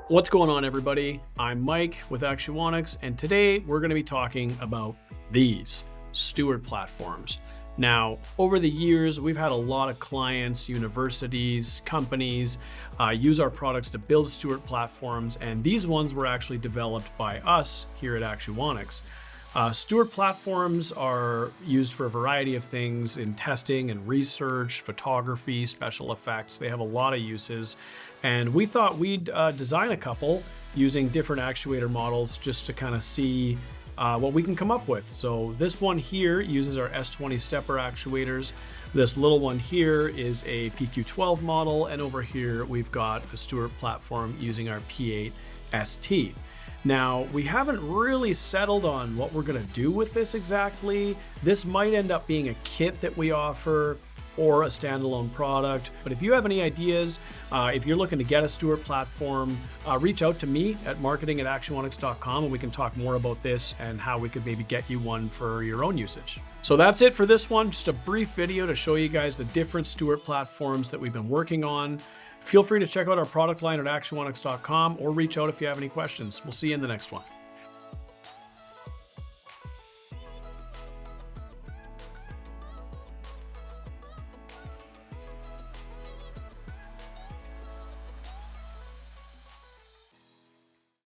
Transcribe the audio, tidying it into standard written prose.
What's going on, everybody? I'm Mike with Actuonix, and today we're going to be talking about these Stewart Platforms. Now, over the years, we've had a lot of clients, universities, companies use our products to build Stewart Platforms, and these ones were actually developed by us here at Actuonix. Stewart Platforms are used for a variety of things in testing and research, photography, special effects. They have a lot of uses. And we thought we'd design a couple using different actuator models just to kind of see what we can come up with. So this one here uses our S20 stepper actuators. This little one here is a PQ12 model. And over here, we've got a Stewart platform using our P8 ST. Now, we haven't really settled on what we're going to do with this exactly. This might end up being a kit that we offer or a standalone product. But if you have any ideas, if you're looking to get a Stewart platform, reach out to me at marketing@actuonix.com and we can talk more about this and how we could maybe get you one for your own usage. So that's it for this one. Just a brief video to show you guys the different Stewart platforms that we've been working on. Feel free to check out our product line at actuonix.com or reach out if you have any questions. We'll see you in the next one.